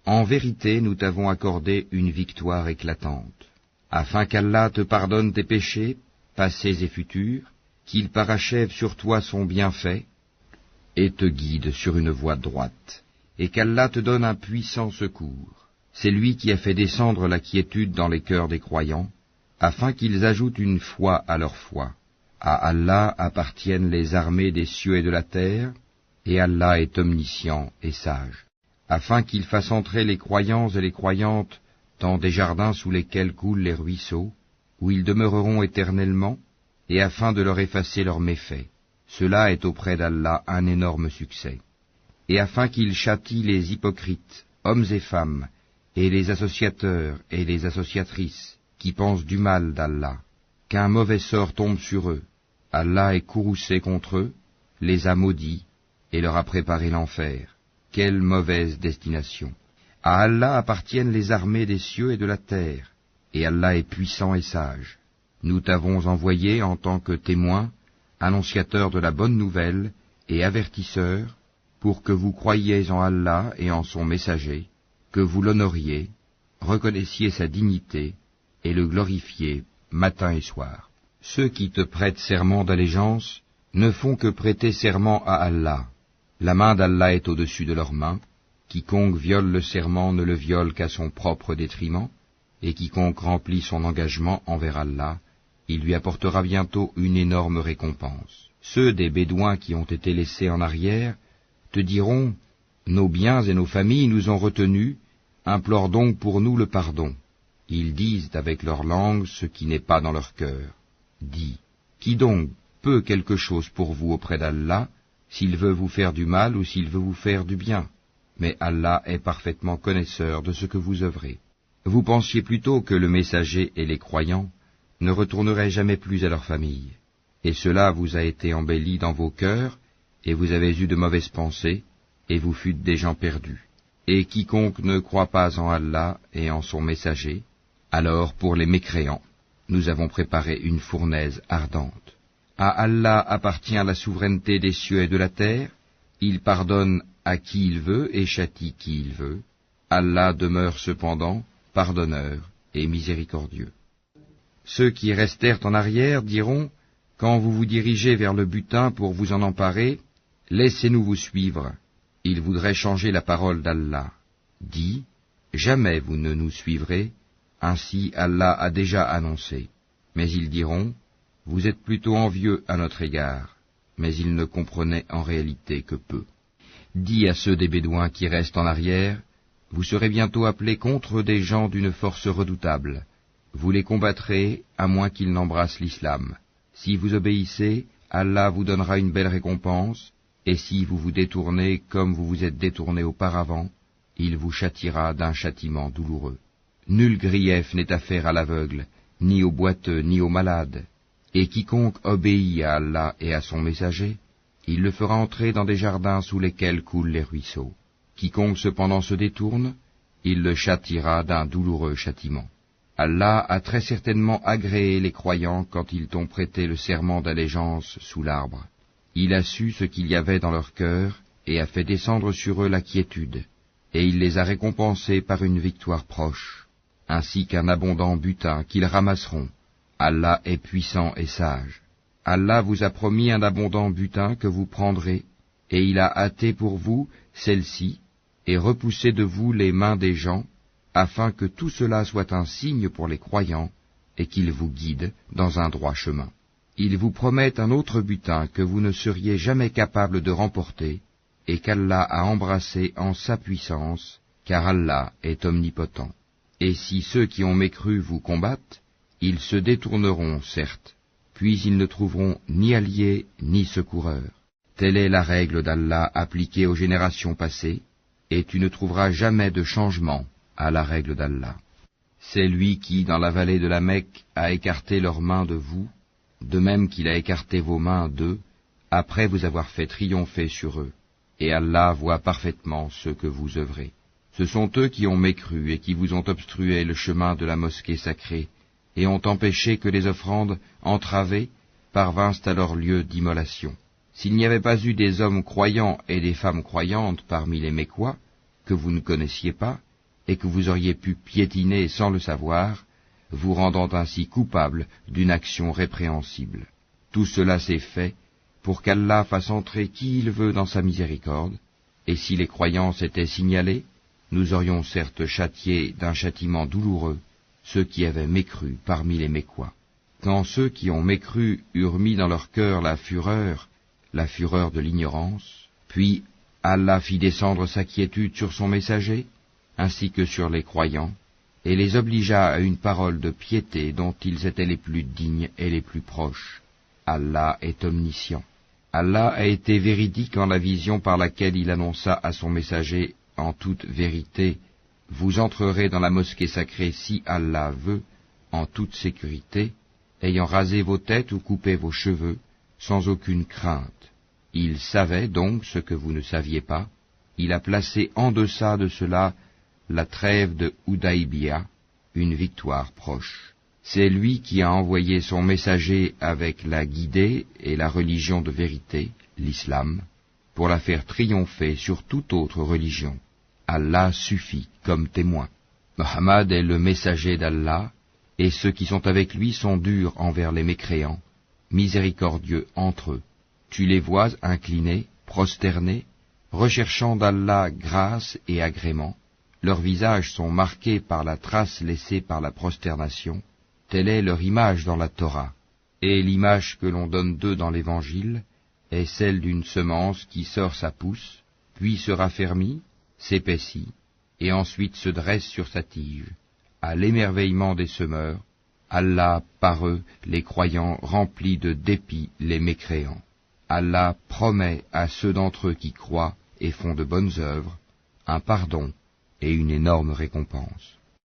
En vérité, nous t'avons accordé une victoire éclatante, afin qu'Allah te pardonne tes péchés, passés et futurs, qu'il parachève sur toi son bienfait, et te guide sur une voie droite, et qu'Allah te donne un puissant secours. C'est lui qui a fait descendre la quiétude dans les cœurs des croyants, afin qu'ils ajoutent une foi à leur foi. À Allah appartiennent les armées des cieux et de la terre, et Allah est omniscient et sage, afin qu'il fasse entrer les croyants et les croyantes dans des jardins sous lesquels coulent les ruisseaux, où ils demeureront éternellement, et afin de leur effacer leurs méfaits. Cela est auprès d'Allah un énorme succès. Et afin qu'il châtie les hypocrites, hommes et femmes, et les associateurs et les associatrices, qui pensent du mal d'Allah, qu'un mauvais sort tombe sur eux. Allah est courroucé contre eux, les a maudits, et leur a préparé l'enfer. Quelle mauvaise destination! À Allah appartiennent les armées des cieux et de la terre, et Allah est puissant et sage. Nous t'avons envoyé en tant que témoin, annonciateur de la bonne nouvelle et avertisseur, pour que vous croyiez en Allah et en son messager, que vous l'honoriez, reconnaissiez sa dignité, et le glorifiez matin et soir. Ceux qui te prêtent serment d'allégeance ne font que prêter serment à Allah. La main d'Allah est au-dessus de leurs mains. Quiconque viole le serment ne le viole qu'à son propre détriment, et quiconque remplit son engagement envers Allah, il lui apportera bientôt une énorme récompense. Ceux des Bédouins qui ont été laissés en arrière te diront, « Nos biens et nos familles nous ont retenus, implore donc pour nous le pardon. » Ils disent avec leur langue ce qui n'est pas dans leur cœur. Dis, qui donc peut quelque chose pour vous auprès d'Allah, s'il veut vous faire du mal ou s'il veut vous faire du bien? Mais Allah est parfaitement connaisseur de ce que vous œuvrez. Vous pensiez plutôt que le messager et les croyants ne retourneraient jamais plus à leur famille. Et cela vous a été embelli dans vos cœurs, et vous avez eu de mauvaises pensées, et vous fûtes des gens perdus. Et quiconque ne croit pas en Allah et en son messager, alors pour les mécréants, nous avons préparé une fournaise ardente. À Allah appartient la souveraineté des cieux et de la terre, il pardonne à qui il veut et châtie qui il veut. Allah demeure cependant pardonneur et miséricordieux. Ceux qui restèrent en arrière diront, quand vous vous dirigez vers le butin pour vous en emparer, laissez-nous vous suivre. Ils voudraient changer la parole d'Allah. Dis, jamais vous ne nous suivrez, ainsi Allah a déjà annoncé. Mais ils diront, vous êtes plutôt envieux à notre égard. Mais ils ne comprenaient en réalité que peu. Dis à ceux des Bédouins qui restent en arrière, vous serez bientôt appelés contre des gens d'une force redoutable. Vous les combattrez, à moins qu'ils n'embrassent l'islam. Si vous obéissez, Allah vous donnera une belle récompense, et si vous vous détournez comme vous vous êtes détournés auparavant, il vous châtiera d'un châtiment douloureux. Nul grief n'est à faire à l'aveugle, ni au boiteux, ni au malade. Et quiconque obéit à Allah et à son messager, il le fera entrer dans des jardins sous lesquels coulent les ruisseaux. Quiconque cependant se détourne, il le châtiera d'un douloureux châtiment. Allah a très certainement agréé les croyants quand ils t'ont prêté le serment d'allégeance sous l'arbre. Il a su ce qu'il y avait dans leur cœur et a fait descendre sur eux la quiétude, et il les a récompensés par une victoire proche, ainsi qu'un abondant butin qu'ils ramasseront. Allah est puissant et sage. Allah vous a promis un abondant butin que vous prendrez, et il a hâté pour vous celle-ci, et repoussé de vous les mains des gens, afin que tout cela soit un signe pour les croyants, et qu'il vous guide dans un droit chemin. Il vous promet un autre butin que vous ne seriez jamais capable de remporter, et qu'Allah a embrassé en sa puissance, car Allah est omnipotent. Et si ceux qui ont mécru vous combattent, ils se détourneront, certes, puis ils ne trouveront ni alliés ni secoureurs. Telle est la règle d'Allah appliquée aux générations passées, et tu ne trouveras jamais de changement à la règle d'Allah. C'est lui qui, dans la vallée de la Mecque, a écarté leurs mains de vous, de même qu'il a écarté vos mains d'eux, après vous avoir fait triompher sur eux. Et Allah voit parfaitement ce que vous œuvrez. Ce sont eux qui ont mécru et qui vous ont obstrué le chemin de la mosquée sacrée, et ont empêché que les offrandes entravées parvinssent à leur lieu d'immolation. S'il n'y avait pas eu des hommes croyants et des femmes croyantes parmi les Mécois, que vous ne connaissiez pas, et que vous auriez pu piétiner sans le savoir, vous rendant ainsi coupable d'une action répréhensible. Tout cela s'est fait pour qu'Allah fasse entrer qui il veut dans sa miséricorde, et si les croyants s'étaient signalés, nous aurions certes châtié d'un châtiment douloureux ceux qui avaient mécru parmi les Mécois. Quand ceux qui ont mécru eurent mis dans leur cœur la fureur de l'ignorance, puis Allah fit descendre sa quiétude sur son messager, ainsi que sur les croyants, et les obligea à une parole de piété dont ils étaient les plus dignes et les plus proches. Allah est omniscient. Allah a été véridique en la vision par laquelle il annonça à son messager en toute vérité, vous entrerez dans la mosquée sacrée si Allah veut, en toute sécurité, ayant rasé vos têtes ou coupé vos cheveux, sans aucune crainte. Il savait donc ce que vous ne saviez pas. Il a placé en deçà de cela la trêve de Houdaïbia, une victoire proche. C'est lui qui a envoyé son messager avec la guidée et la religion de vérité, l'islam, pour la faire triompher sur toute autre religion. Allah suffit comme témoin. Mohammed est le messager d'Allah, et ceux qui sont avec lui sont durs envers les mécréants, miséricordieux entre eux. Tu les vois inclinés, prosternés, recherchant d'Allah grâce et agrément. Leurs visages sont marqués par la trace laissée par la prosternation. Telle est leur image dans la Torah. Et l'image que l'on donne d'eux dans l'Évangile est celle d'une semence qui sort sa pousse, puis se raffermit, s'épaissit, et ensuite se dresse sur sa tige. À l'émerveillement des semeurs, Allah par eux, les croyants, remplit de dépit les mécréants. Allah promet à ceux d'entre eux qui croient et font de bonnes œuvres un pardon et une énorme récompense.